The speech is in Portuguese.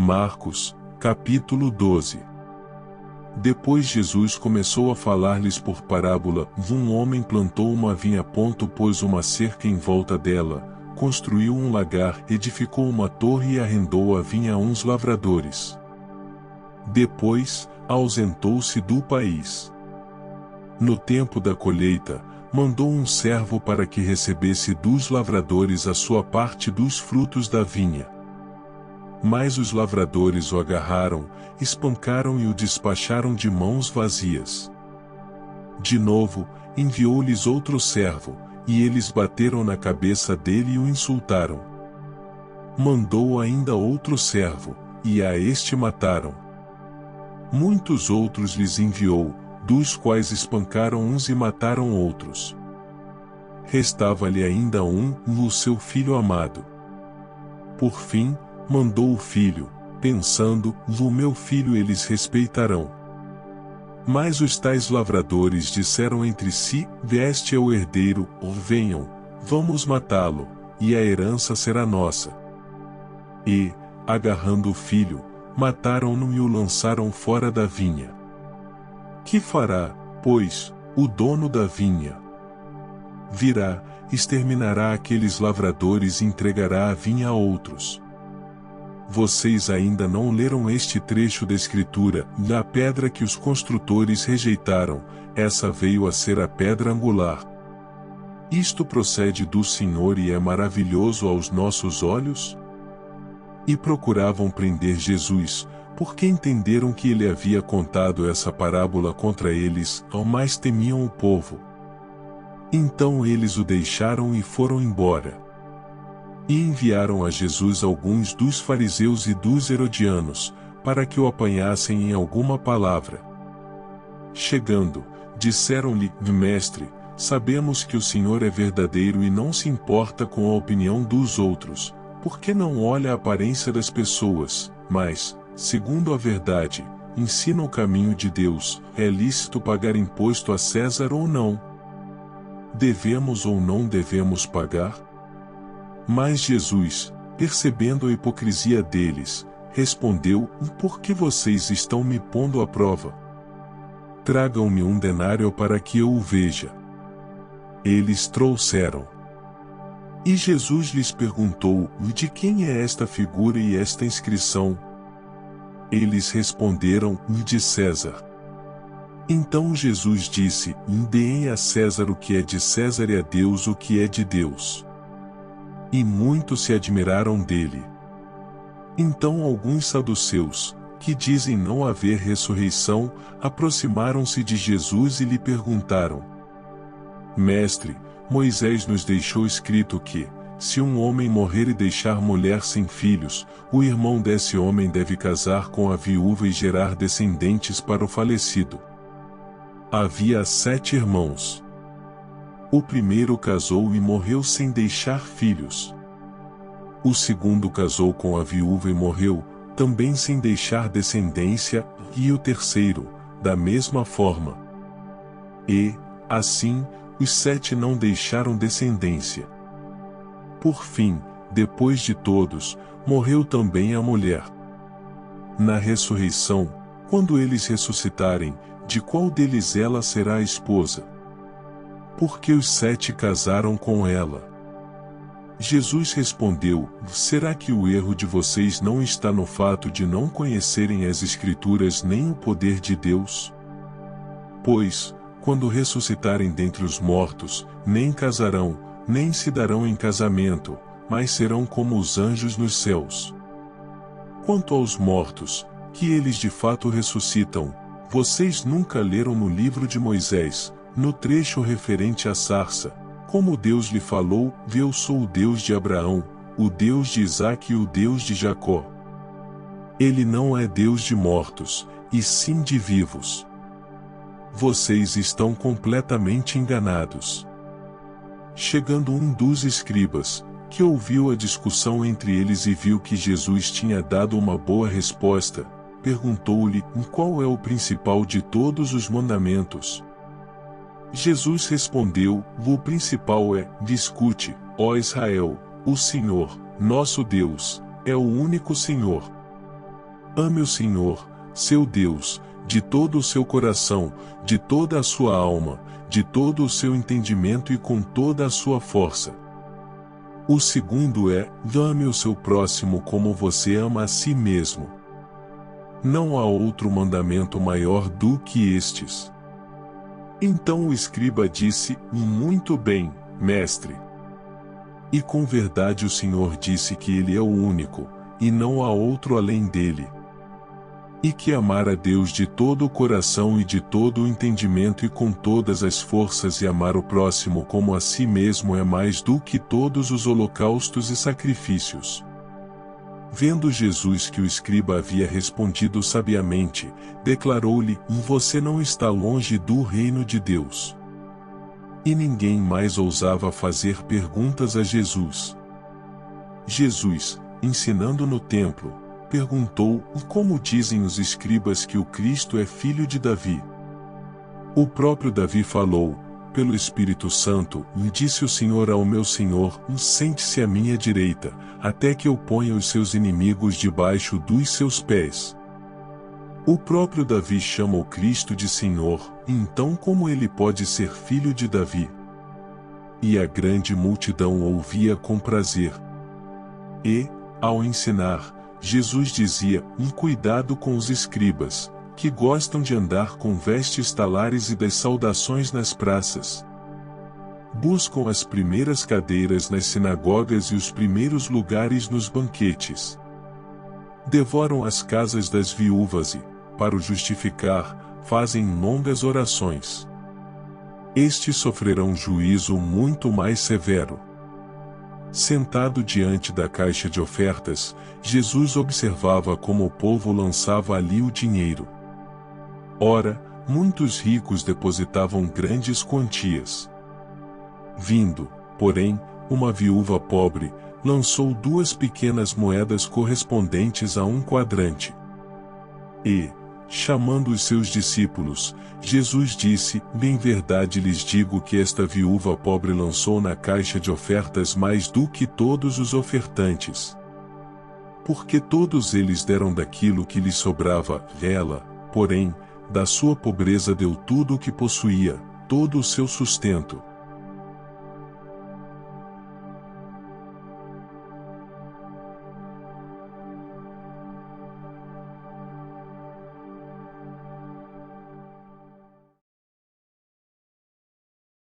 Marcos, capítulo 12. Depois Jesus começou a falar-lhes por parábola: um homem plantou uma vinha, pôs uma cerca em volta dela, construiu um lagar, edificou uma torre e arrendou a vinha a uns lavradores. Depois, ausentou-se do país. No tempo da colheita, mandou um servo para que recebesse dos lavradores a sua parte dos frutos da vinha. Mas os lavradores o agarraram, espancaram e o despacharam de mãos vazias. De novo, enviou-lhes outro servo, e eles bateram na cabeça dele e o insultaram. Mandou ainda outro servo, e a este mataram. Muitos outros lhes enviou, dos quais espancaram uns e mataram outros. Restava-lhe ainda o seu filho amado. Por fim, mandou o filho, pensando: o meu filho eles respeitarão. Mas os tais lavradores disseram entre si: este é o herdeiro, venham, vamos matá-lo, e a herança será nossa. E, agarrando o filho, mataram-no e o lançaram fora da vinha. Que fará, pois, o dono da vinha? Virá, exterminará aqueles lavradores e entregará a vinha a outros. Vocês ainda não leram este trecho da Escritura: da pedra que os construtores rejeitaram, essa veio a ser a pedra angular. Isto procede do Senhor e é maravilhoso aos nossos olhos? E procuravam prender Jesus, porque entenderam que ele havia contado essa parábola contra eles, ao mais temiam o povo. Então eles o deixaram e foram embora. E enviaram a Jesus alguns dos fariseus e dos herodianos, para que o apanhassem em alguma palavra. Chegando, disseram-lhe: Mestre, sabemos que o Senhor é verdadeiro e não se importa com a opinião dos outros, porque não olha a aparência das pessoas, mas, segundo a verdade, ensina o caminho de Deus. É lícito pagar imposto a César ou não? Devemos ou não devemos pagar? Mas Jesus, percebendo a hipocrisia deles, respondeu: por que vocês estão me pondo à prova? Tragam-me um denário para que eu o veja. Eles trouxeram. E Jesus lhes perguntou: de quem é esta figura e esta inscrição? Eles responderam: de César. Então Jesus disse: deem a César o que é de César e a Deus o que é de Deus. E muitos se admiraram dele. Então alguns saduceus, que dizem não haver ressurreição, aproximaram-se de Jesus e lhe perguntaram: Mestre, Moisés nos deixou escrito que, se um homem morrer e deixar mulher sem filhos, o irmão desse homem deve casar com a viúva e gerar descendentes para o falecido. Havia 7 irmãos. O primeiro casou e morreu sem deixar filhos. O segundo casou com a viúva e morreu, também sem deixar descendência, e o terceiro, da mesma forma. E, assim, os 7 não deixaram descendência. Por fim, depois de todos, morreu também a mulher. Na ressurreição, quando eles ressuscitarem, de qual deles ela será a esposa? Porque os 7 casaram com ela. Jesus respondeu: será que o erro de vocês não está no fato de não conhecerem as Escrituras nem o poder de Deus? Pois, quando ressuscitarem dentre os mortos, nem casarão, nem se darão em casamento, mas serão como os anjos nos céus. Quanto aos mortos, que eles de fato ressuscitam, vocês nunca leram no livro de Moisés, no trecho referente à sarça, como Deus lhe falou: eu sou o Deus de Abraão, o Deus de Isaque e o Deus de Jacó. Ele não é Deus de mortos, e sim de vivos. Vocês estão completamente enganados. Chegando um dos escribas, que ouviu a discussão entre eles e viu que Jesus tinha dado uma boa resposta, perguntou-lhe: qual é o principal de todos os mandamentos? Jesus respondeu: o principal é: escute, ó Israel, o Senhor, nosso Deus, é o único Senhor. Ame o Senhor, seu Deus, de todo o seu coração, de toda a sua alma, de todo o seu entendimento e com toda a sua força. O segundo é: ame o seu próximo como você ama a si mesmo. Não há outro mandamento maior do que estes. Então o escriba disse: muito bem, mestre. E com verdade o Senhor disse que Ele é o único, e não há outro além dele. E que amar a Deus de todo o coração e de todo o entendimento e com todas as forças e amar o próximo como a si mesmo é mais do que todos os holocaustos e sacrifícios. Vendo Jesus que o escriba havia respondido sabiamente, declarou-lhe: você não está longe do reino de Deus. E ninguém mais ousava fazer perguntas a Jesus. Jesus, ensinando no templo, perguntou: como dizem os escribas que o Cristo é filho de Davi? O próprio Davi falou, pelo Espírito Santo, e disse o Senhor ao meu Senhor: sente-se à minha direita, até que eu ponha os seus inimigos debaixo dos seus pés. O próprio Davi chama o Cristo de Senhor, então como ele pode ser filho de Davi? E a grande multidão ouvia com prazer. E, ao ensinar, Jesus dizia: cuidado com os escribas, que gostam de andar com vestes talares e das saudações nas praças. Buscam as primeiras cadeiras nas sinagogas e os primeiros lugares nos banquetes. Devoram as casas das viúvas e, para o justificar, fazem longas orações. Estes sofrerão juízo muito mais severo. Sentado diante da caixa de ofertas, Jesus observava como o povo lançava ali o dinheiro. Ora, muitos ricos depositavam grandes quantias. Vindo, porém, uma viúva pobre, lançou 2 pequenas moedas correspondentes a 1 quadrante. E, chamando os seus discípulos, Jesus disse: em verdade lhes digo que esta viúva pobre lançou na caixa de ofertas mais do que todos os ofertantes. Porque todos eles deram daquilo que lhes sobrava, ela, porém, da sua pobreza deu tudo o que possuía, todo o seu sustento.